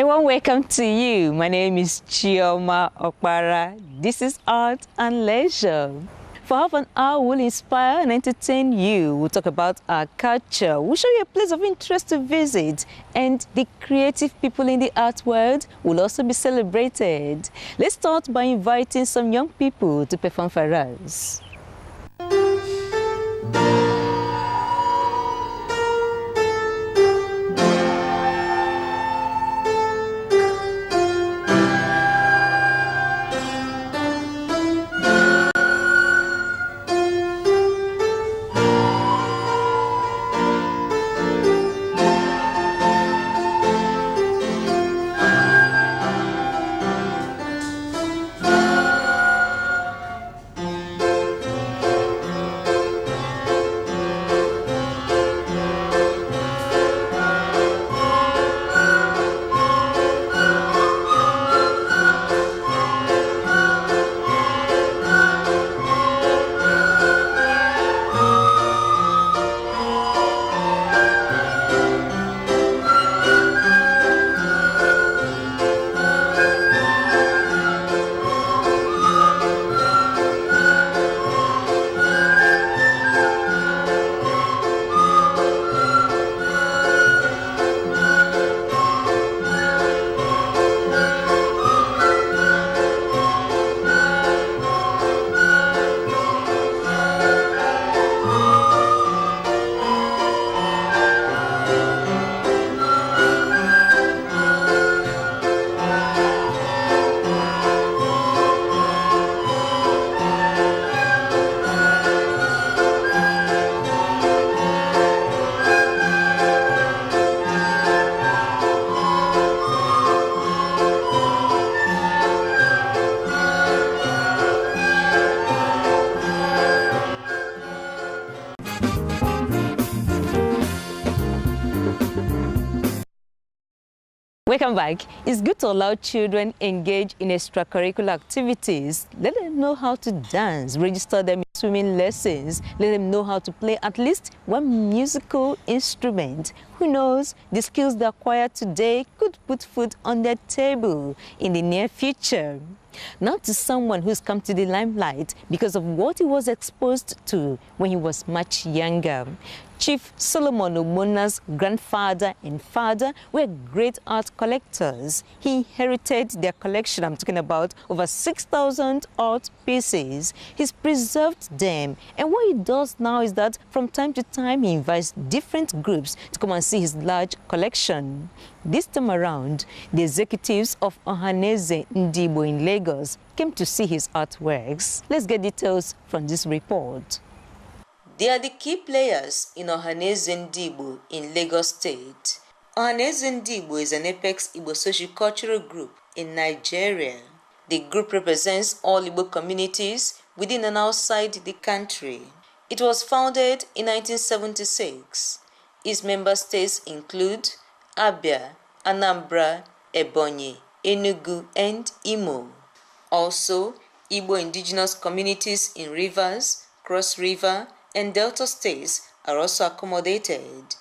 A warm welcome to you. My name is Chioma Okpara. This is Art and Leisure. For half an hour, we'll inspire and entertain you. We'll talk about our culture. We'll show you a place of interest to visit. And the creative people in the art world will also be celebrated. Let's start by inviting some young people to perform for us. Welcome back. It's good to allow children engage in extracurricular activities. Let them know how to dance, register them in swimming lessons, let them know how to play at least one musical instrument. Who knows, the skills they acquire today could put food on their table in the near future. Now to someone who's come to the limelight because of what he was exposed to when he was much younger. Chief Solomon Omona's grandfather and father were great art collectors. He inherited their collection, I'm talking about over 6,000 art pieces. He's preserved them, and what he does now is that from time to time he invites different groups to come and see his large collection. This time around, the executives of Ohanaeze Ndigbo in Lagos came to see his artworks. Let's get details from this report. They are the key players in Ohanaeze Ndigbo in Lagos State. Ohanaeze Ndigbo is an apex Igbo socio-cultural group in Nigeria. The group represents all Igbo communities within and outside the country. It was founded in 1976. Its member states include Abia, Anambra, Ebonyi, Enugu, and Imo. Also, Igbo indigenous communities in Rivers, Cross River, and Delta states are also accommodated.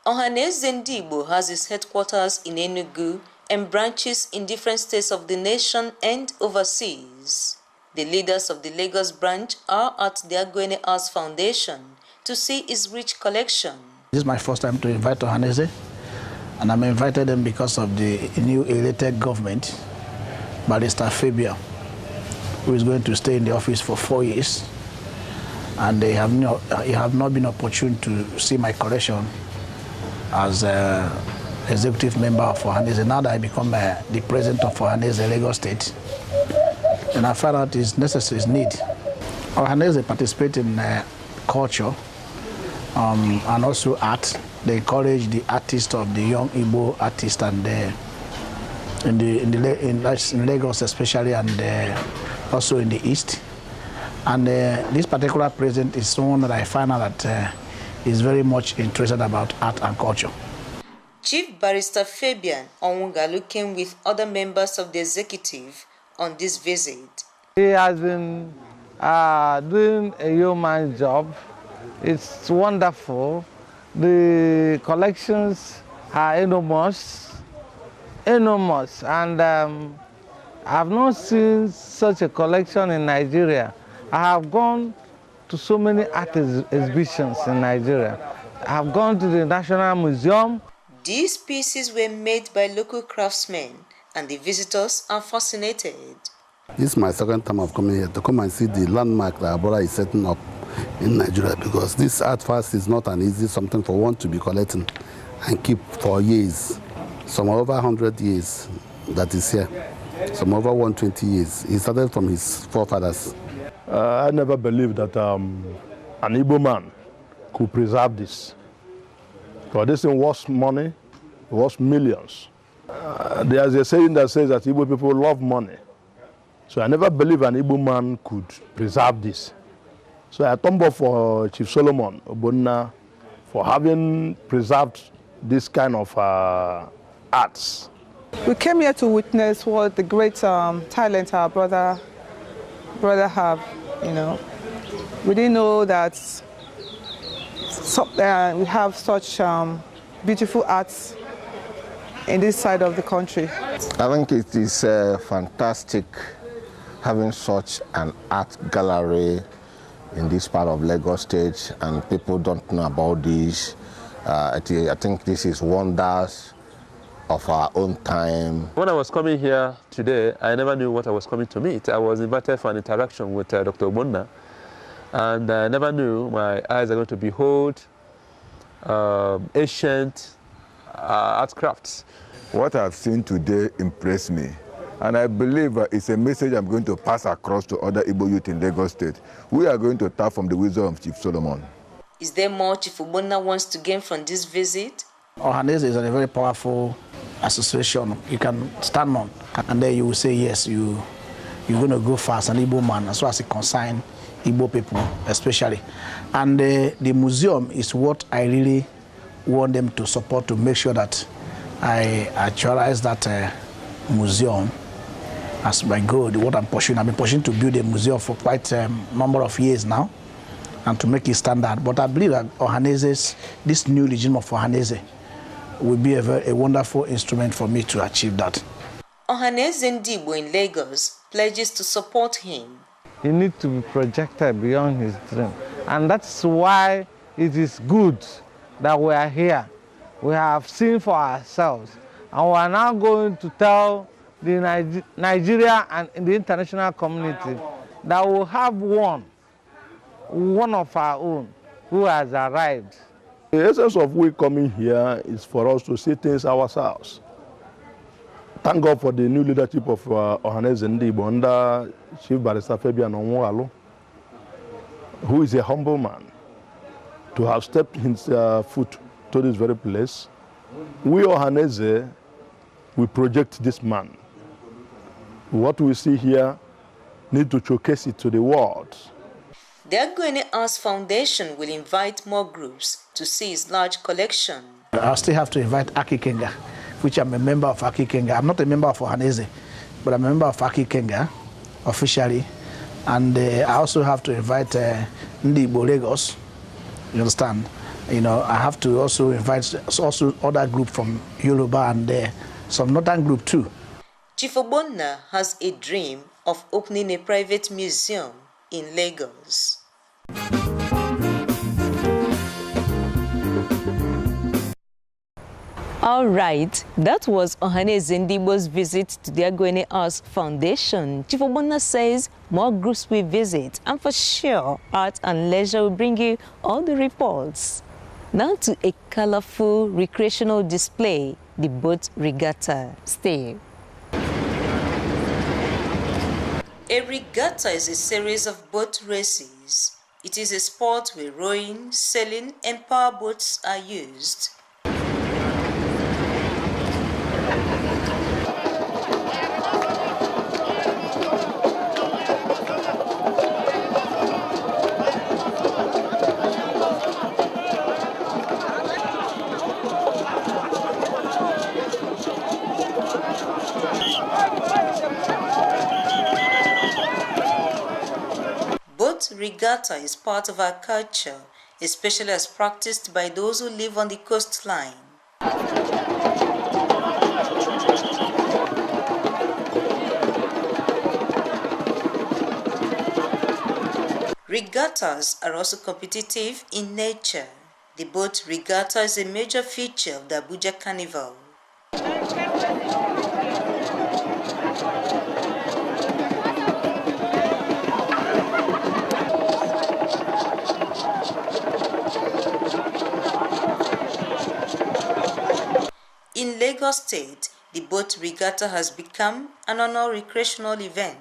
Ohanaeze Ndigbo has its headquarters in Enugu and branches in different states of the nation and overseas. The leaders of the Lagos branch are at the Aguene Arts Foundation to see its rich collection. This is my first time to invite Ohanaeze, and I'm invited them because of the new elected government, Barrister Fabian, who is going to stay in the office for 4 years. And they have not been opportune to see my collection as executive member of Ohanaeze. Now that I become the president of Ohanaeze Lagos State, and I found out it's necessary, it's need. Ohanaeze participate in culture and also art. They encourage the artists of the young Igbo artists and in Lagos especially, and also in the East. And this particular president is someone that I find out that is very much interested about art and culture. Chief Barrister Fabian Onwungalu came with other members of the executive on this visit. He has been doing a yeoman's job. It's wonderful. The collections are enormous. enormous, and I've not seen such a collection in Nigeria. I have gone to so many art exhibitions in Nigeria. I have gone to the National Museum. These pieces were made by local craftsmen, and the visitors are fascinated. This is my second time of coming here to come and see the landmark that our brother is setting up in Nigeria, because this artifact is not an easy something for one to be collecting and keep for years. Some over 100 years that is here, some over 120 years. He started from his forefathers. I never believed that an Igbo man could preserve this. For this thing was money, it was millions. There's a saying that says that Igbo people love money. So I never believed an Igbo man could preserve this. So I tumble for Chief Solomon Obonna for having preserved this kind of arts. We came here to witness what the great talent our brother have. You know, we didn't know that we have such beautiful arts in this side of the country. I think it is fantastic having such an art gallery in this part of Lagos State, and people don't know about this. I think this is wonders of our own time. When I was coming here today, I never knew what I was coming to meet. I was invited for an interaction with Dr. Obonna, and I never knew my eyes are going to behold ancient art crafts. What I've seen today impressed me, and I believe it's a message I'm going to pass across to other Igbo youth in Lagos State. We are going to tap from the wisdom of Chief Solomon. Is there more Chief Obonna wants to gain from this visit? Ohanaeze is a very powerful association you can stand on, and then you will say yes, you're going to go fast, an Igbo man, as far as it concerns Igbo people especially. And the museum is what I really want them to support, to make sure that I actualize that museum as my goal, what I'm pursuing. I've been pursuing to build a museum for quite a number of years now, and to make it standard. But I believe that Ohanaeze's, this new regime of Ohanaeze, will be a wonderful instrument for me to achieve that. Ohanaeze Ndigbo in Lagos pledges to support him. He needs to be projected beyond his dream. And that's why it is good that we are here. We have seen for ourselves. And we are now going to tell the Nigeria and the international community that we have one of our own who has arrived. The essence of we coming here is for us to see things ourselves. Thank God for the new leadership of Ohanaeze Ndigbo under Chief Barrister Fabian Onwualu, who is a humble man, to have stepped his foot to this very place. We Ohanaeze, we project this man. What we see here, need to showcase it to the world. The Aguene Arts Foundation will invite more groups to see his large collection. I still have to invite Aki Kenga, which I'm a member of Aki Kenga. I'm not a member of Ohanaeze, but I'm a member of Aki Kenga officially. And I also have to invite Ndigbo Lagos, you understand? You know, I have to also invite also other group from Yoruba and some northern group too. Chief Obonna has a dream of opening a private museum in Lagos. All right, that was Ohanaeze Ndigbo's visit to the Aguene Arts Foundation. Chief Obonna says more groups will visit, and for sure, Art and Leisure will bring you all the reports. Now to a colorful recreational display, the boat regatta. Stay. A regatta is a series of boat races. It is a sport where rowing, sailing, and powerboats are used. Regatta is part of our culture, especially as practiced by those who live on the coastline. Regattas are also competitive in nature. The boat regatta is a major feature of the Abuja Carnival. In Lagos State, the boat regatta has become an annual recreational event.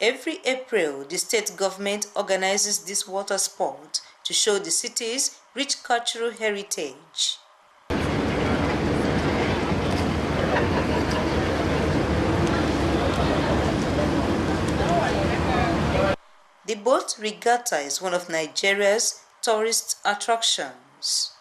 Every April, the state government organizes this water sport to show the city's rich cultural heritage. The boat regatta is one of Nigeria's tourist attractions.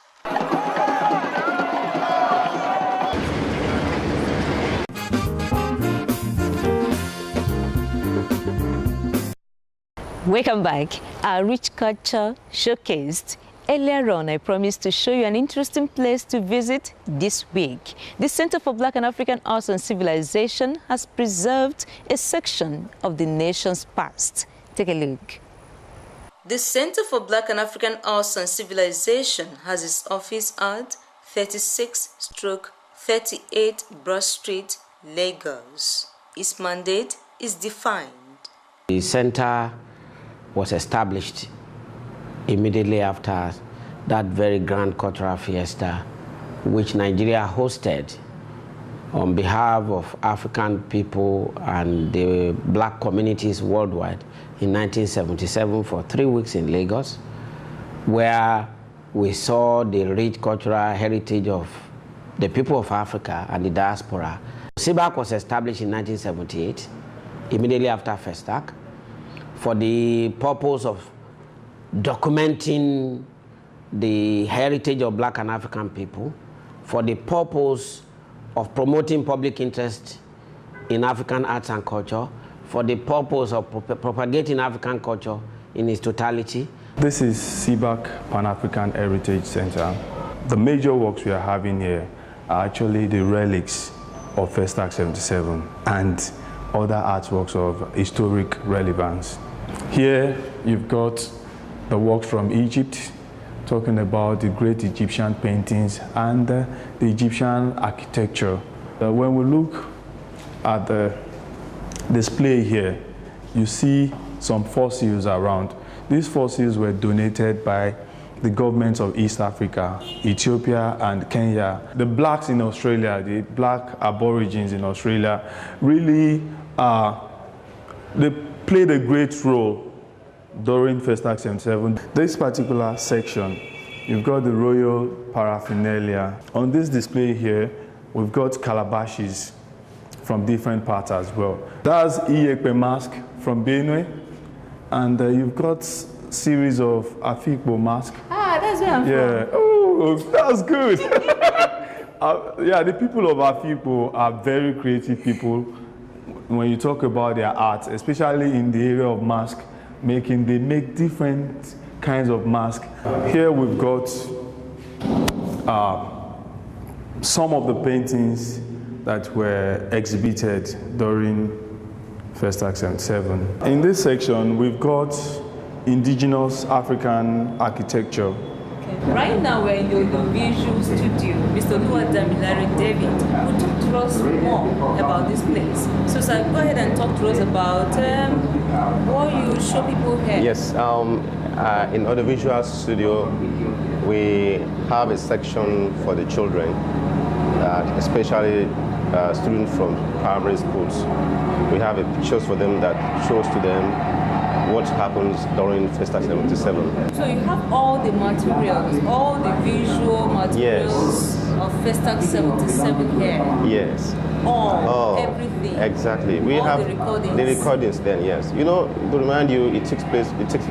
Welcome back. Our rich culture showcased. Earlier on, I promised to show you an interesting place to visit this week. The Center for Black and African Arts and Civilization has preserved a section of the nation's past. Take a look. The Center for Black and African Arts and Civilization has its office at 36/38 Broad Street, Lagos. Its mandate is defined. The center was established immediately after that very grand cultural fiesta which Nigeria hosted on behalf of African people and the black communities worldwide in 1977 for 3 weeks in Lagos, where we saw the rich cultural heritage of the people of Africa and the diaspora. CBAAC was established in 1978, immediately after FESTAC, for the purpose of documenting the heritage of black and African people, for the purpose of promoting public interest in African arts and culture, for the purpose of propagating African culture in its totality. This is CBAAC Pan-African Heritage Center. The major works we are having here are actually the relics of FESTAC 77 and other artworks of historic relevance. Here you've got the works from Egypt, talking about the great Egyptian paintings and the Egyptian architecture. When we look at the display here, you see some fossils around. These fossils were donated by the governments of East Africa, Ethiopia and Kenya. The blacks in Australia, the black aborigines in Australia, really they played a great role during FESTAC 77. This particular section, you've got the royal paraphernalia. On this display here, we've got calabashes from different parts as well. That's Iyekpe mask from Benue, and you've got series of Afikpo mask. Ah, that's where I'm from. Oh, that's good. Yeah, the people of Afikpo are very creative people when you talk about their art, especially in the area of mask making. They make different kinds of masks. Here we've got some of the paintings that were exhibited during FESTAC 77. In this section, we've got indigenous African architecture. Okay. Right now, we're in the visual studio. Mr. Oluwadamilare David, who talk to us more about this place. So, sir, go ahead and talk to us about what you show people here. Yes, in audiovisual studio, we have a section for the children, especially students from primary schools. We have pictures for them that shows to them what happens during FESTAC 77. So you have all the materials, all the visual materials of FESTAC 77 here. Yes. Everything. Exactly. We all have the recordings then, yes. You know, to remind you, it takes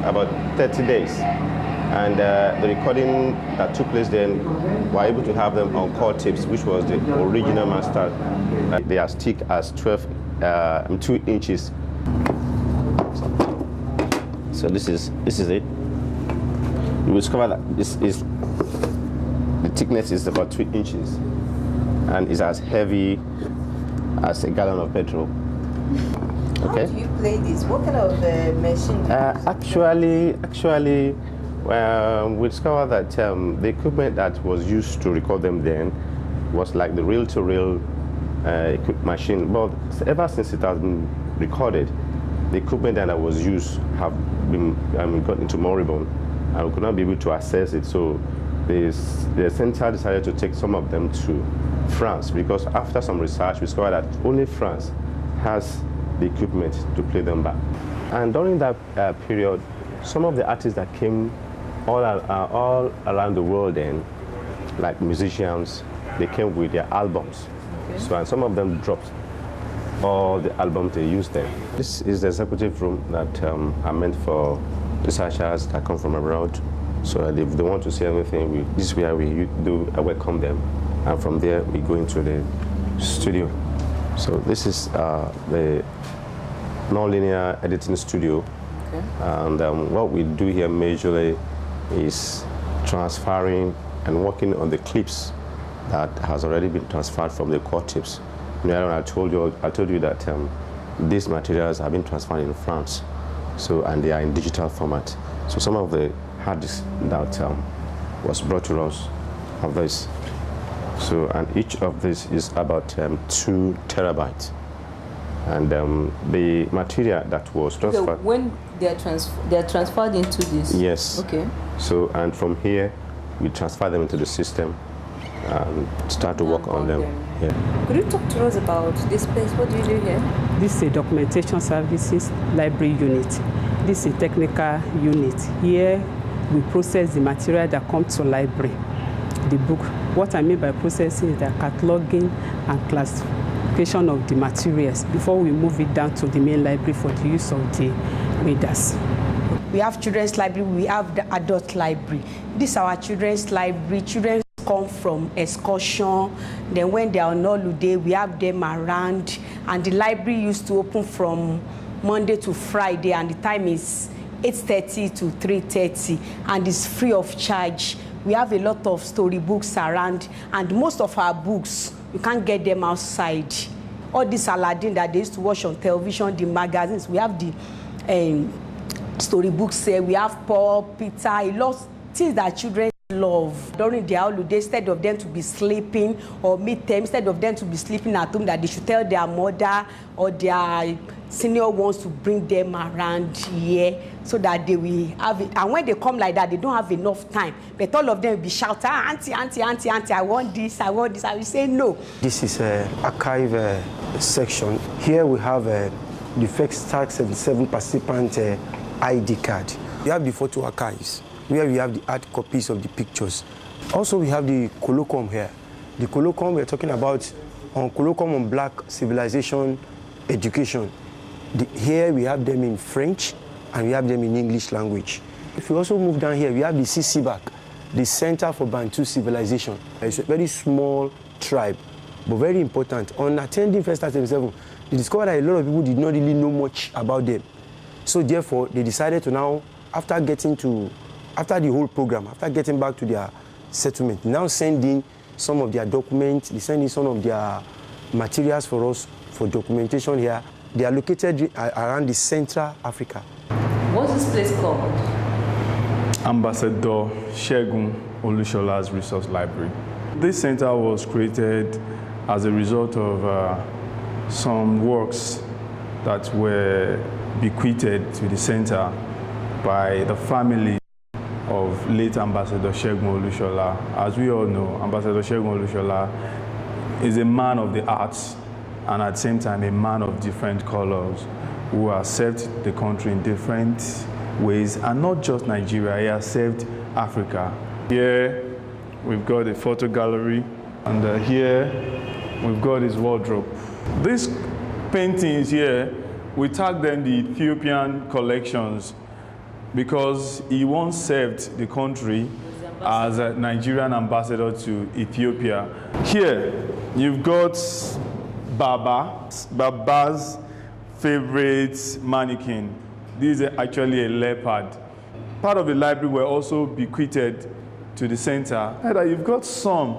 about 30 days. And the recording that took place then, we were able to have them on core tapes, which was the original master. They are thick as 2 inches. So this is it. You will discover that the thickness is about 2 inches and is as heavy as a gallon of petrol. Okay. How do you play this? What kind of machine do you use? We discovered that the equipment that was used to record them then was like the reel-to-reel machine. But ever since it has been recorded, the equipment that was used have been got into moribund, and we could not be able to access it. So the center decided to take some of them to France, because after some research, we discovered that only France has the equipment to play them back. And during that period, some of the artists that came all around the world then, like musicians, they came with their albums. Okay. So, and some of them dropped all the albums they used there. This is the executive room that are meant for researchers that come from abroad. So if they want to see anything, this is where we welcome them. And from there, we go into the studio. So this is the non-linear editing studio. Okay. And what we do here majorly is transferring and working on the clips that has already been transferred from the core tips. I told you that these materials have been transferred in France, so, and they are in digital format. So some of the hard disks that was brought to us of this. So, and each of this is about 2 terabytes. And the material that was transferred. Okay, when they are transferred into this? Yes. Okay. So, and from here, we transfer them into the system and start to work on them. Yeah. Could you talk to us about this place? What do you do here? This is a documentation services library unit. This is a technical unit. Here, we process the material that comes to library, the book. What I mean by processing is the cataloging and classification of the materials before we move it down to the main library for the use of the readers. We have children's library, we have the adult library. This is our children's library. Children come from excursion, then when they are on holiday, we have them around, and the library used to open from Monday to Friday, and the time is 8:30 to 3:30, and it's free of charge. We have a lot of storybooks around, and most of our books, you can't get them outside. All this Aladdin that they used to watch on television, the magazines, we have the storybooks here, we have Paul, Peter, a lot of things that children love. During their holiday, instead of them to be sleeping or midterm, instead of them to be sleeping at home, that they should tell their mother or their senior ones to bring them around here so that they will have it. And when they come like that, they don't have enough time. But all of them will be shouting, auntie, auntie, auntie, auntie, I want this, I want this. I will say no. This is an archive section. Here we have the first Stack 77 participant ID card. We have the photo archives, where we have the hard copies of the pictures. Also, we have the colloquium here. The colloquium we're talking about colloquium on Black civilization education. Here we have them in French and we have them in English language. If we also move down here, we have the CBAAC, the Center for Bantu Civilization. It's a very small tribe, but very important. On attending First Stack 77, they discovered that a lot of people did not really know much about them. So therefore, they decided to now, after the whole program, after getting back to their settlement, now send in some of their documents, they send in some of their materials for us for documentation here. They are located around the Central Africa. What's this place called? Ambassador Segun Olushola's Resource Library. This center was created as a result of some works that were bequeathed to the center by the family of late Ambassador Segun Olushola. As we all know, Ambassador Segun Olushola is a man of the arts and at the same time a man of different colors who has served the country in different ways, and not just Nigeria, he has served Africa. Here we've got a photo gallery, and here we've got his wardrobe. These paintings here, we tag them the Ethiopian collections because he once served the country as a Nigerian ambassador to Ethiopia. Here, you've got Baba's favorite mannequin. This is actually a leopard. Part of the library were also bequeathed to the center. And you've got some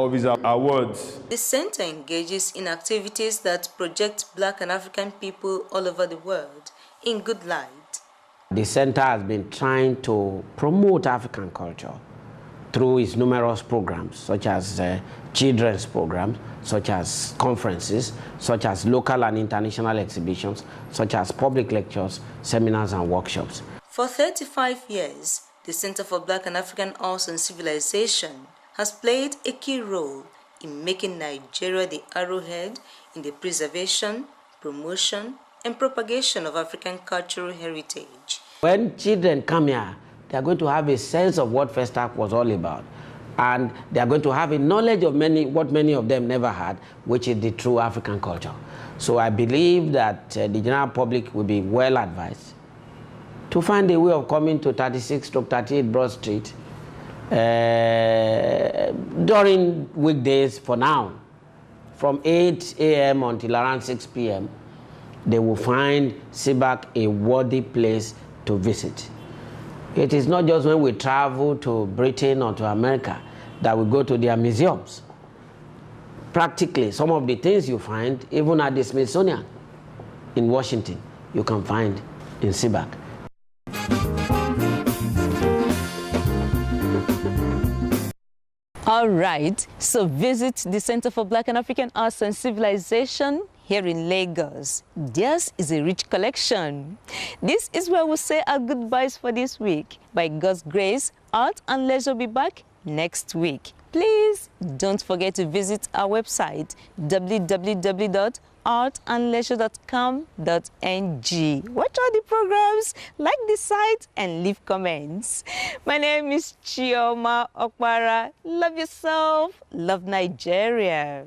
of his awards. The center engages in activities that project Black and African people all over the world in good light. The center has been trying to promote African culture through its numerous programs, such as children's programs, such as conferences, such as local and international exhibitions, such as public lectures, seminars, and workshops. For 35 years, the Center for Black and African Arts and Civilization has played a key role in making Nigeria the arrowhead in the preservation, promotion, and propagation of African cultural heritage. When children come here, they are going to have a sense of what FESTAC was all about. And they are going to have a knowledge of what many of them never had, which is the true African culture. So I believe that the general public will be well advised to find a way of coming to 36-38 Broad Street during weekdays for now. From 8 a.m. until around 6 p.m., they will find CBAAC a worthy place to visit. It is not just when we travel to Britain or to America that we go to their museums. Practically, some of the things you find, even at the Smithsonian in Washington, you can find in CBAAC. All right, so visit the Center for Black and African Arts and Civilization here in Lagos. Theirs is a rich collection. This is where we'll say our goodbyes for this week. By God's grace, Art and Leisure will be back next week. Please don't forget to visit our website, www.artandleisure.com.ng. Watch all the programs, like the site, and leave comments. My name is Chioma Okpara. Love yourself, love Nigeria.